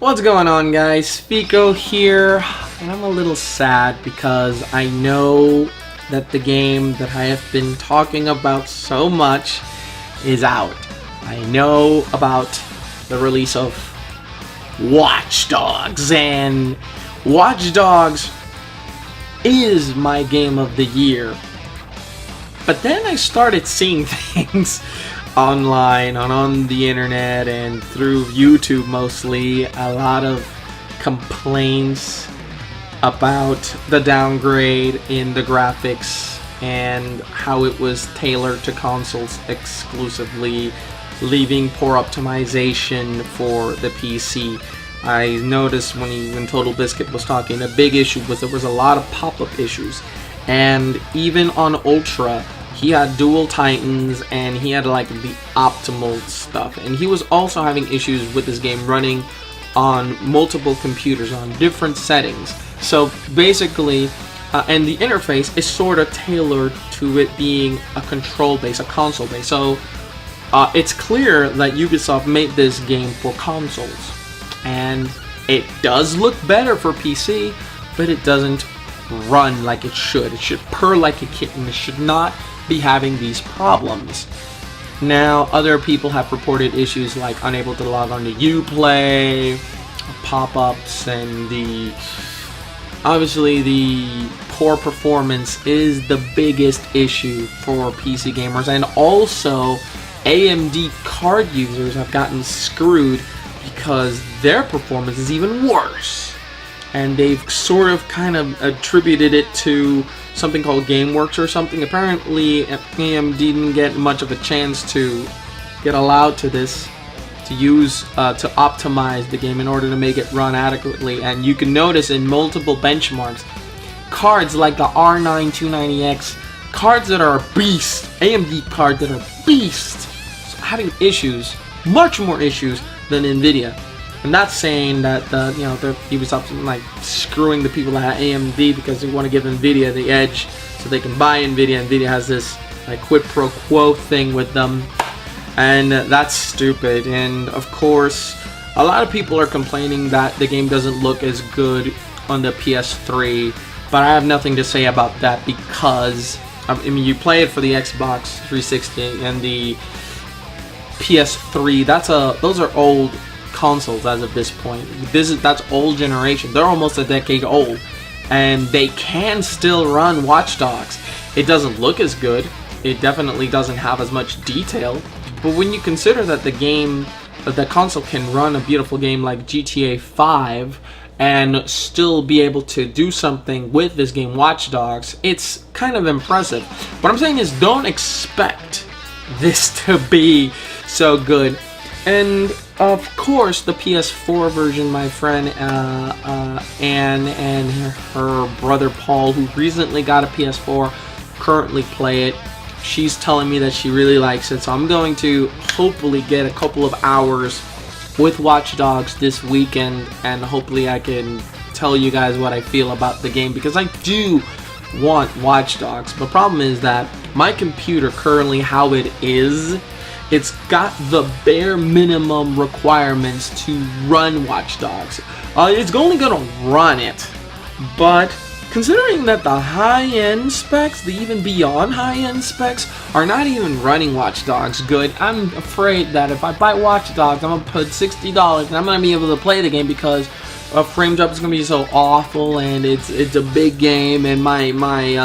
What's going on, guys? Fico here, and I'm a little sad because I know that the game that I have been talking about so much is out. I know about the release of Watch Dogs, and Watch Dogs is my game of the year. But then I started seeing things online, on the internet, and through YouTube mostly, a lot of complaints about the downgrade in the graphics and how it was tailored to consoles exclusively, leaving poor optimization for the PC. I noticed when Total Biscuit was talking, a big issue was there was a lot of pop-up issues, and even on Ultra he had dual titans and he had like the optimal stuff, and he was also having issues with this game running on multiple computers on different settings. So basically, and the interface is sort of tailored to it being a control base, a console base. So it's clear that Ubisoft made this game for consoles, and it does look better for PC, but it doesn't run like it should. It should purr like a kitten. It should not be having these problems. Now, other people have reported issues like unable to log on to Uplay, pop-ups, and obviously the poor performance is the biggest issue for PC gamers, and also AMD card users have gotten screwed because their performance is even worse, and they've sort of kind of attributed it to something called GameWorks or something. Apparently AMD didn't get much of a chance to get allowed to this, to use to optimize the game in order to make it run adequately. And you can notice in multiple benchmarks, cards like the R9 290X, cards that are a beast, AMD cards that are beast, so having issues, much more issues than Nvidia. I'm not saying that the Ubisoft like screwing the people at AMD because they want to give Nvidia the edge so they can buy Nvidia. Nvidia has this like quid pro quo thing with them, and that's stupid. And of course, a lot of people are complaining that the game doesn't look as good on the PS3, but I have nothing to say about that because I mean, you play it for the Xbox 360 and the PS3. Those are old consoles as of this point. That's old generation. They're almost a decade old, and they can still run Watch Dogs. It doesn't look as good. It definitely doesn't have as much detail. But when you consider that the console can run a beautiful game like GTA 5 and still be able to do something with this game, Watch Dogs, it's kind of impressive. What I'm saying is, don't expect this to be so good. And of course, the PS4 version, my friend Anne and her brother Paul, who recently got a PS4, currently play it. She's telling me that she really likes it, so I'm going to hopefully get a couple of hours with Watch Dogs this weekend, and hopefully I can tell you guys what I feel about the game, because I do want Watch Dogs. The problem is that my computer currently, how it is, it's got the bare minimum requirements to run Watch Dogs. It's only gonna run it, but considering that the high-end specs, the even beyond high-end specs, are not even running Watch Dogs good, I'm afraid that if I buy Watch Dogs, I'm gonna put $60 and I'm gonna be able to play the game because frame drop is gonna be so awful, and it's a big game, and I mean,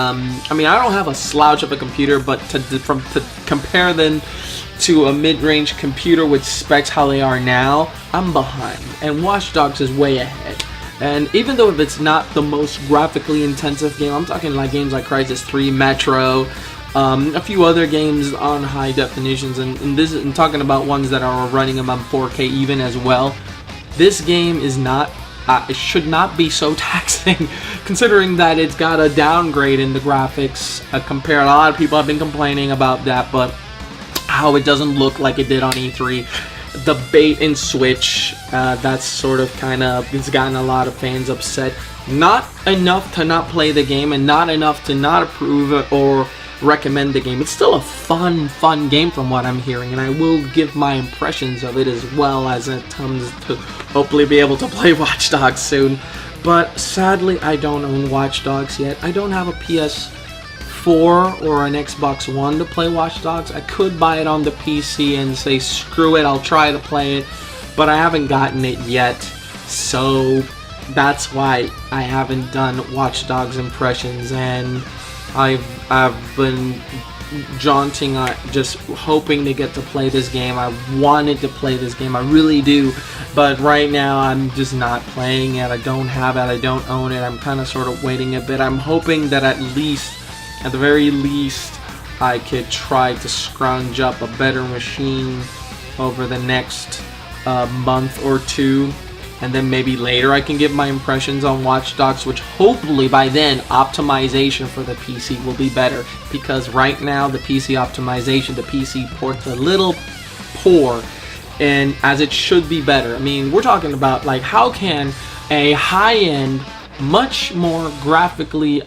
I don't have a slouch of a computer, but to compare them to a mid-range computer with specs how they are now, I'm behind, and Watch Dogs is way ahead. And even though if it's not the most graphically intensive game, I'm talking like games like Crysis 3, Metro, a few other games on high definitions, and talking about ones that are running them on 4K even as well. This game is not, it should not be so taxing, considering that it's got a downgrade in the graphics. A lot of people have been complaining about that, but how it doesn't look like it did on E3. The bait and switch, that's sort of it's gotten a lot of fans upset. Not enough to not play the game, and not enough to not approve it or recommend the game. It's still a fun game from what I'm hearing, and I will give my impressions of it as well as it comes to hopefully be able to play Watch Dogs soon. But sadly, I don't own Watch Dogs yet. I don't have a PS4 or an Xbox One to play Watch Dogs. I could buy it on the PC and say, screw it, I'll try to play it, but I haven't gotten it yet, so that's why I haven't done Watch Dogs impressions, and I've been jaunting, just hoping to get to play this game. I wanted to play this game, I really do, but right now I'm just not playing it. I don't have it, I don't own it. I'm kind of sort of waiting a bit. I'm hoping that at the very least, I could try to scrounge up a better machine over the next month or two, and then maybe later I can give my impressions on Watch Dogs, which hopefully by then optimization for the PC will be better, because right now the PC optimization, the PC port's a little poor, and as it should be better. I mean, we're talking about, like, how can a high-end, much more graphically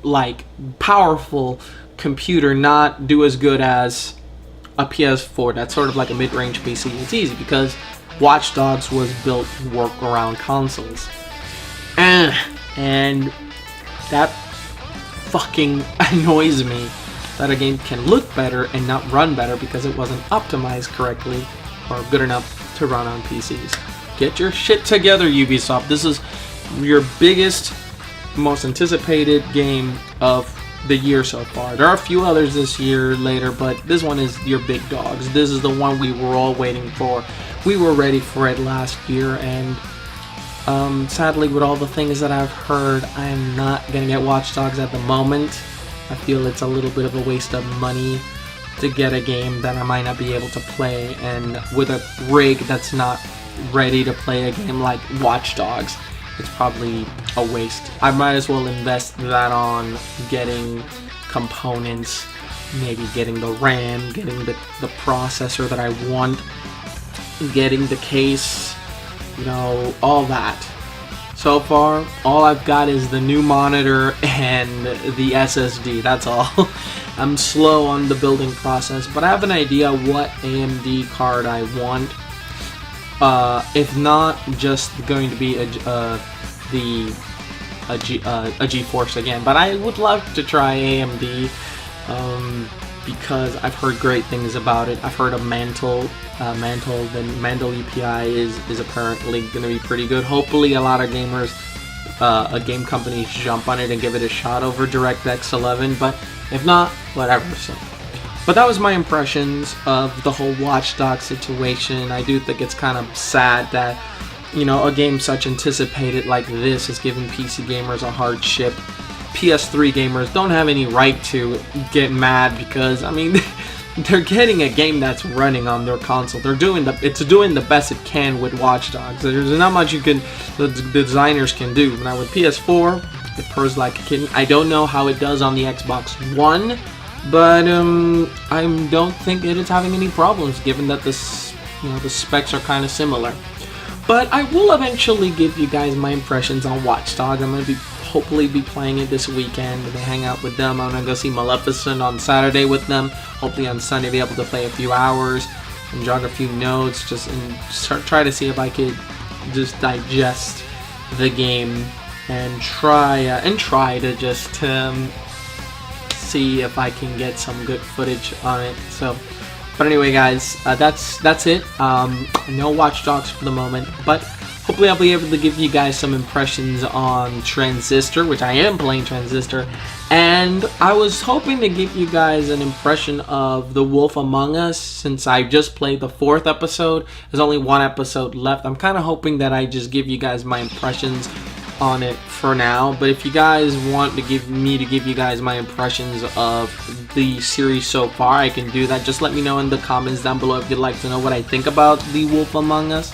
like powerful computer not do as good as a PS4 that's sort of like a mid-range PC? It's easy, because Watch Dogs was built to work around consoles. And that fucking annoys me, that a game can look better and not run better because it wasn't optimized correctly or good enough to run on PCs. Get your shit together, Ubisoft. This is your biggest, most anticipated game of the year so far. There are a few others this year later, but this one is your big dogs. This is the one we were all waiting for. We were ready for it last year, and sadly, with all the things that I've heard, I am not gonna get Watch Dogs at the moment. I feel it's a little bit of a waste of money to get a game that I might not be able to play, and with a rig that's not ready to play a game like Watch Dogs, it's probably a waste. I might as well invest that on getting components, maybe getting the RAM, getting the processor that I want, getting the case, you know, all that. So far, all I've got is the new monitor and the SSD, that's all. I'm slow on the building process, but I have an idea what AMD card I want. If not, just going to be a GeForce again, but I would love to try AMD because I've heard great things about it. I've heard of Mantle. The Mantle EPI is apparently going to be pretty good. Hopefully, a lot of gamers, game companies jump on it and give it a shot over DirectX 11. But if not, whatever. So. But that was my impressions of the whole Watch Dogs situation. I do think it's kind of sad that, you know, a game such anticipated like this is giving PC gamers a hardship. PS3 gamers don't have any right to get mad because, I mean, they're getting a game that's running on their console. It's doing the best it can with Watch Dogs. There's not much the designers can do. Now with PS4, it purrs like a kitten. I don't know how it does on the Xbox One, but I don't think it is having any problems, given that the specs are kind of similar. But I will eventually give you guys my impressions on Watch Dogs. I'm going to hopefully be playing it this weekend and hang out with them. I'm going to go see Maleficent on Saturday with them. Hopefully on Sunday be able to play a few hours and jog a few notes, try to see if I could just digest the game and try to just see if I can get some good footage on it. So, but anyway, guys, that's it. No Watch Dogs for the moment, but hopefully I'll be able to give you guys some impressions on Transistor, which I am playing Transistor, and I was hoping to give you guys an impression of The Wolf Among Us, since I just played the 4th episode. There's only 1 episode left. I'm kind of hoping that I just give you guys my impressions on it for now, but if you guys want to give you guys my impressions of the series so far, I can do that. Just let me know in the comments down below if you'd like to know what I think about The Wolf Among Us.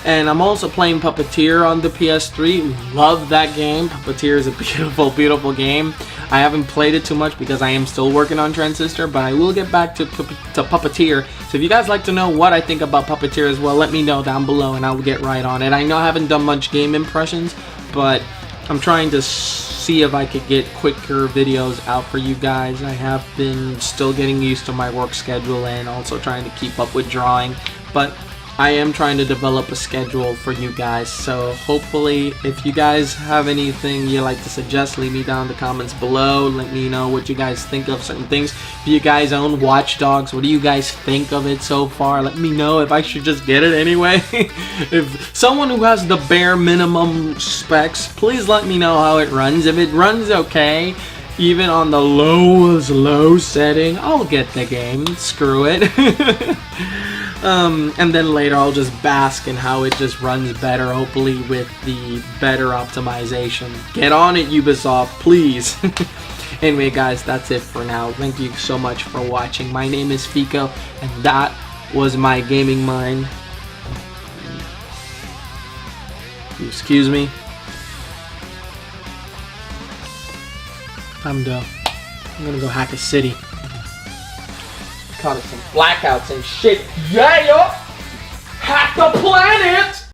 And I'm also playing Puppeteer on the PS3. Love that game. Puppeteer is a beautiful, beautiful game. I haven't played it too much because I am still working on Transistor, but I will get back to Puppeteer. So if you guys like to know what I think about Puppeteer as well, let me know down below and I'll get right on it. I know I haven't done much game impressions, but I'm trying to see if I could get quicker videos out for you guys. I have been still getting used to my work schedule and also trying to keep up with drawing, but I am trying to develop a schedule for you guys. So hopefully, if you guys have anything you like to suggest, leave me down in the comments below. Let me know what you guys think of certain things. If you guys own Watch Dogs, what do you guys think of it so far? Let me know if I should just get it anyway. If someone who has the bare minimum specs, please let me know how it runs. If it runs okay, even on the lowest low setting, I'll get the game. Screw it. And then later I'll just bask in how it just runs better, hopefully with the better optimization. Get on it, Ubisoft, please. Anyway guys, that's it for now. Thank you so much for watching. My name is Fico, and that was my gaming mind. Excuse me. I'm gonna go hack a city. Caught some blackouts and shit. Yeah, yo! Hack the planet!